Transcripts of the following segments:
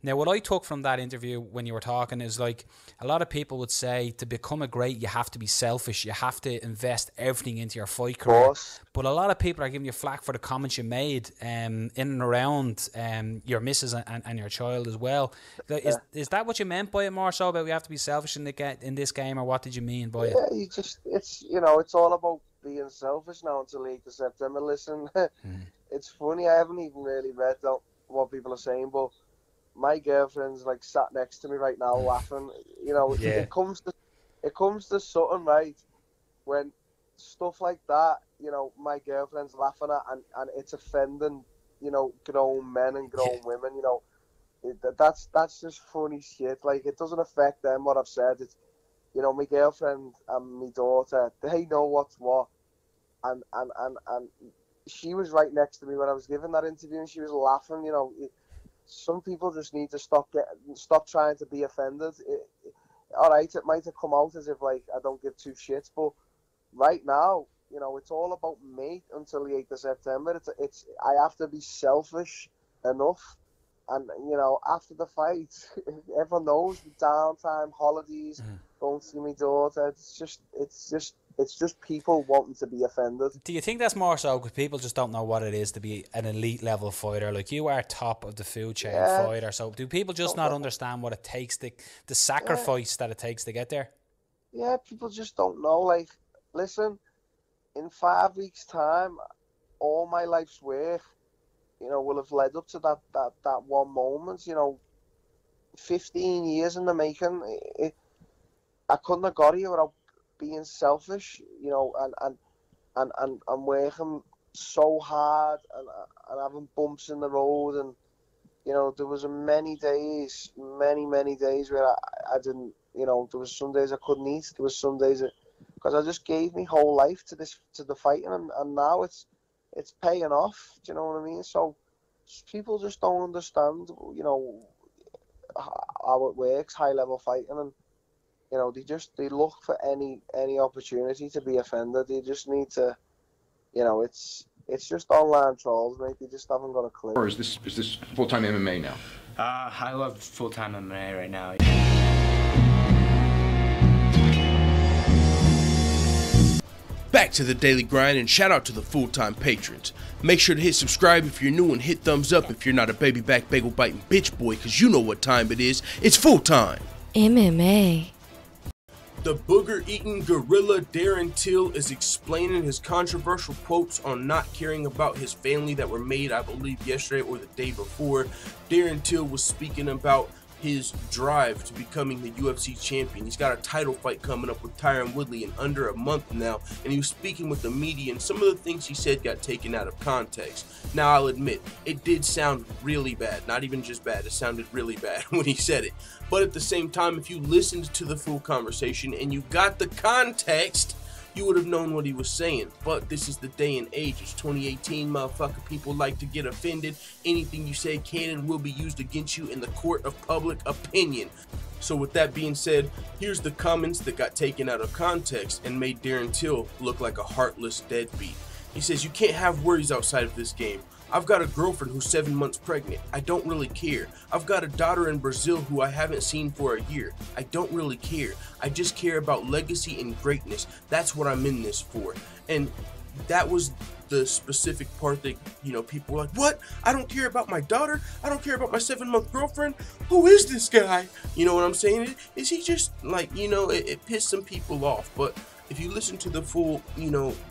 Now, what I took from that interview when you were talking is like a lot of people would say to become a great, you have to be selfish. You have to invest everything into your fight career. But a lot of people are giving you flack for the comments you made in and around your missus and your child as well. Is that what you meant by it more so, about we have to be selfish in this game, or what did you mean by it? Yeah, it's all about being selfish now until the 8th of September. Listen, it's funny, I haven't even really read what people are saying, but my girlfriend's like sat next to me right now laughing. It comes to something, right, when stuff like that, my girlfriend's laughing at, and it's offending, grown men and grown women. That's just funny shit. Like, it doesn't affect them, what I've said. It's, my girlfriend and my daughter, they know what's what, and she was right next to me when I was giving that interview, and she was laughing. Some people just need to stop trying to be offended. All right, it might have come out as if like I don't give two shits, but right now, it's all about me until the 8th of September. I have to be selfish enough, and after the fight, everyone knows the downtime, holidays, going to see my daughter. It's just people wanting to be offended. Do you think that's more so because people just don't know what it is to be an elite level fighter? Like, you are top of the food chain fighter. So do people just not understand what it takes, the sacrifice that it takes to get there? Yeah, people just don't know. Like, listen, in 5 weeks' time, all my life's work, will have led up to that one moment. 15 years in the making. I couldn't have got here without being selfish, and working so hard and having bumps in the road, and there was many days where I didn't, there was some days I couldn't eat, there was some days because I just gave my whole life to the fighting, and now it's paying off. Do you know what I mean? So people just don't understand, how it works, high level fighting, and they look for any opportunity to be offended. They just need to, it's just online trolls, mate. They just haven't got a clue. Or is this full-time MMA now? I love full-time MMA right now. Back to the daily grind, and shout out to the full-time patrons. Make sure to hit subscribe if you're new, and hit thumbs up if you're not a baby back bagel biting bitch boy, because you know what time it is. It's full-time MMA. The booger-eating gorilla Darren Till is explaining his controversial quotes on not caring about his family that were made, I believe, yesterday or the day before. Darren Till was speaking about his drive to becoming the UFC champion. He's got a title fight coming up with Tyron Woodley in under a month now, and he was speaking with the media, and some of the things he said got taken out of context. Now, I'll admit, it did sound really bad. Not even just bad, it sounded really bad when he said it. But at the same time, if you listened to the full conversation and you got the context, you would have known what he was saying. But this is the day and age. It's 2018, motherfucker. People like to get offended. Anything you say can and will be used against you in the court of public opinion. So with that being said, here's the comments that got taken out of context and made Darren Till look like a heartless deadbeat. He says, "You can't have worries outside of this game. I've got a girlfriend who's 7 months pregnant. I don't really care. I've got a daughter in Brazil who I haven't seen for a year. I don't really care. I just care about legacy and greatness. That's what I'm in this for." And that was the specific part that, people were like, "What? I don't care about my daughter? I don't care about my 7-month girlfriend? Who is this guy?" You know what I'm saying? Is he just like, it pissed some people off. But if you listen to the full,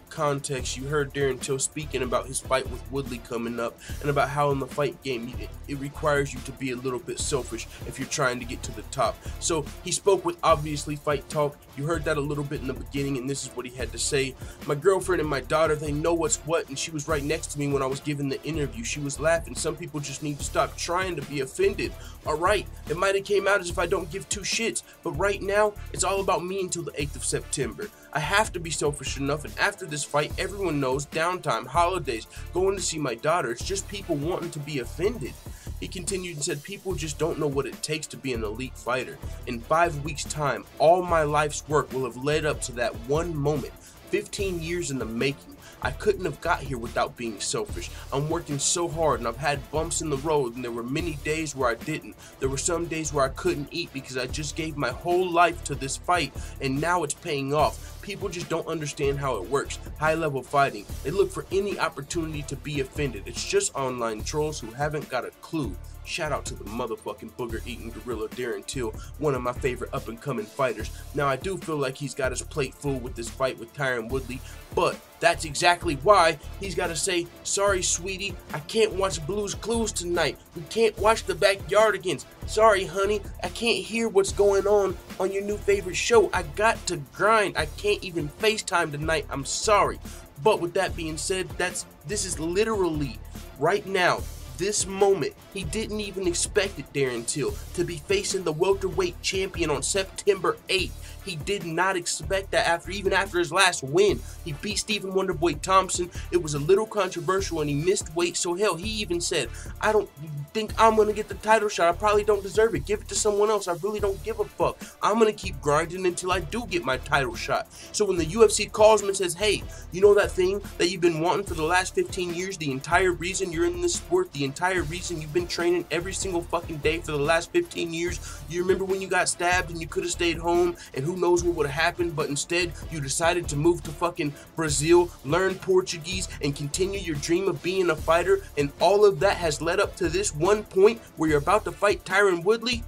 context, you heard Darren Till speaking about his fight with Woodley coming up, and about how in the fight game it requires you to be a little bit selfish if you're trying to get to the top. So he spoke with obviously fight talk. You heard that a little bit in the beginning, and this is what he had to say. "My girlfriend and my daughter, they know what's what, and she was right next to me when I was giving the interview. She was laughing. Some people just need to stop trying to be offended. All right, it might have came out as if I don't give two shits, but right now it's all about me until the 8th of September. I have to be selfish enough, and after this fight, everyone knows, downtime, holidays, going to see my daughter, it's just people wanting to be offended." He continued and said, "People just don't know what it takes to be an elite fighter. In 5 weeks' time, all my life's work will have led up to that one moment. 15 years in the making. I couldn't have got here without being selfish. I'm working so hard, and I've had bumps in the road, and there were many days where I didn't. There were some days where I couldn't eat because I just gave my whole life to this fight, and now it's paying off. People just don't understand how it works. High-level fighting, they look for any opportunity to be offended. It's just online trolls who haven't got a clue. Shout out to the motherfucking booger-eating gorilla Darren Till, one of my favorite up-and-coming fighters. Now, I do feel like he's got his plate full with this fight with Tyron Woodley, but that's exactly why he's got to say, sorry, sweetie, I can't watch Blue's Clues tonight. We can't watch the Backyardigans. Sorry, honey, I can't hear what's going on your new favorite show. I got to grind. I can't even FaceTime tonight. I'm sorry. But with that being said, this is literally right now, this moment. He didn't even expect it, Darren Till, to be facing the welterweight champion on September 8th. He did not expect that even after his last win. He beat Stephen Wonderboy Thompson. It was a little controversial and he missed weight, so hell, he even said, I don't think I'm going to get the title shot. I probably don't deserve it. Give it to someone else. I really don't give a fuck. I'm going to keep grinding until I do get my title shot. So when the UFC calls him and says, hey, you know that thing that you've been wanting for the last 15 years, the entire reason you're in this sport, the entire reason you've been training every single fucking day for the last 15 years, you remember when you got stabbed and you could have stayed home and who knows what would have happened, but instead you decided to move to fucking Brazil, learn Portuguese, and continue your dream of being a fighter, and all of that has led up to this one point where you're about to fight Tyron Woodley,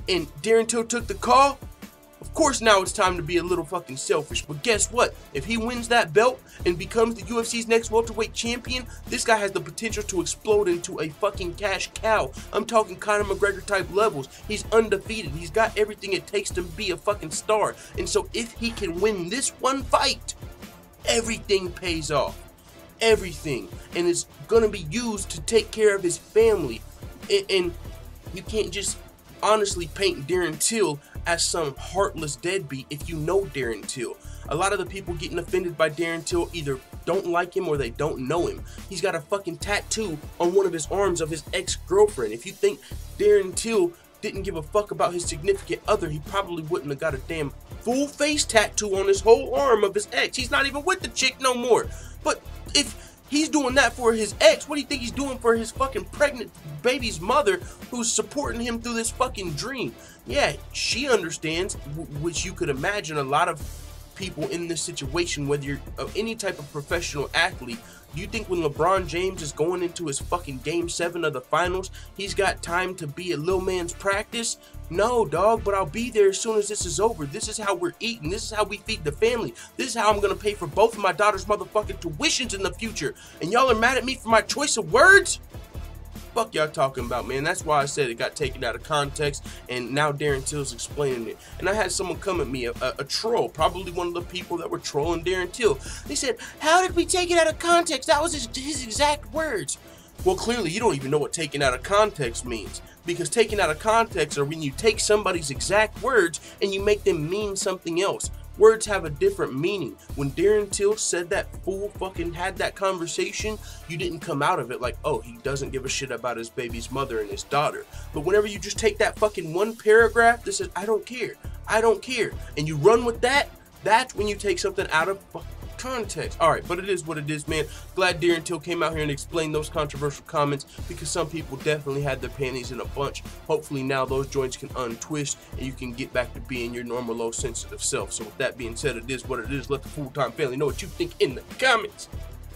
and Darren Till took the call. Of course now it's time to be a little fucking selfish, but guess what? If he wins that belt and becomes the UFC's next welterweight champion, this guy has the potential to explode into a fucking cash cow. I'm talking Conor McGregor type levels. He's undefeated. He's got everything it takes to be a fucking star. And so if he can win this one fight, everything pays off. Everything. And it's gonna be used to take care of his family. And you can't just honestly paint Darren Till as some heartless deadbeat if you know Darren Till. A lot of the people getting offended by Darren Till either don't like him or they don't know him. He's got a fucking tattoo on one of his arms of his ex-girlfriend. If you think Darren Till didn't give a fuck about his significant other, he probably wouldn't have got a damn full face tattoo on his whole arm of his ex. He's not even with the chick no more. But if he's doing that for his ex, what do you think he's doing for his fucking pregnant baby's mother who's supporting him through this fucking dream? Yeah, she understands, which you could imagine a lot of people in this situation, whether you're any type of professional athlete. Do you think when LeBron James is going into his fucking Game 7 of the finals, he's got time to be at Lil Man's practice? No, dog, but I'll be there as soon as this is over. This is how we're eating. This is how we feed the family. This is how I'm going to pay for both of my daughter's motherfucking tuitions in the future. And y'all are mad at me for my choice of words? Fuck y'all talking about, man. That's why I said it got taken out of context, and now Darren Till's explaining it. And I had someone come at me, a troll, probably one of the people that were trolling Darren Till. They said, how did we take it out of context? That was his exact words. Well, clearly you don't even know what taken out of context means, because taken out of context are when you take somebody's exact words and you make them mean something else. Words have a different meaning. When Darren Till said that fool fucking had that conversation, you didn't come out of it like, oh, he doesn't give a shit about his baby's mother and his daughter. But whenever you just take that fucking one paragraph that says, I don't care, and you run with that, that's when you take something out of context. Alright, but it is what it is, man. Glad Darren Till came out here and explained those controversial comments, because some people definitely had their panties in a bunch. Hopefully now those joints can untwist and you can get back to being your normal low sensitive self. So with that being said, it is what it is. Let the full-time family know what you think in the comments.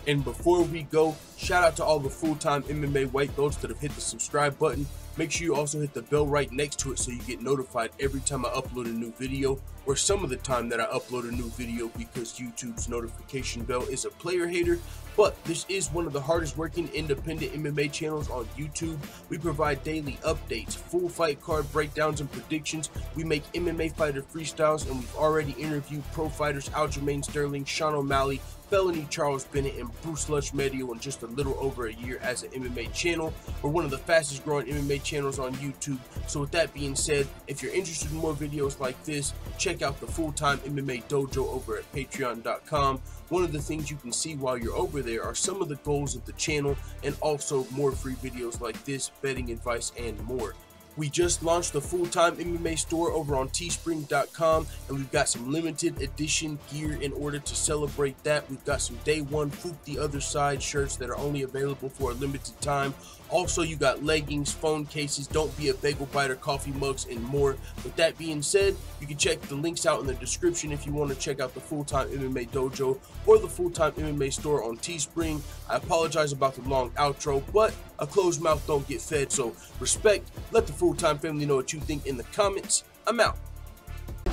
And before we go, shout out to all the full-time MMA white belts that have hit the subscribe button. Make sure you also hit the bell right next to it so you get notified every time I upload a new video, or some of the time that I upload a new video, because YouTube's notification bell is a player hater. But this is one of the hardest working independent MMA channels on YouTube. We provide daily updates, full fight card breakdowns and predictions. We make MMA fighter freestyles, and we've already interviewed pro fighters Aljamain Sterling, Sean O'Malley, Felony Charles Bennett, and Bruce Lushmedio in just a little over a year as an MMA channel. We're one of the fastest growing MMA channels on YouTube. So with that being said, if you're interested in more videos like this, check out the Full-Time MMA Dojo over at patreon.com. One of the things you can see while you're over there are some of the goals of the channel, and also more free videos like this, betting advice, and more. We just launched the Full-Time MMA store over on teespring.com, and we've got some limited edition gear in order to celebrate that. We've got some Day One Foop the Other Side shirts that are only available for a limited time. Also, you got leggings, phone cases, Don't Be a Bagel Biter, coffee mugs, and more. With that being said, you can check the links out in the description if you want to check out the Full-Time MMA Dojo or the Full-Time MMA store on Teespring. I apologize about the long outro, but a closed mouth don't get fed, so respect. Let the Full-Time family know what you think in the comments. I'm out.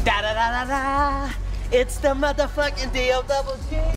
Da da da da da. It's the motherfucking DOWG.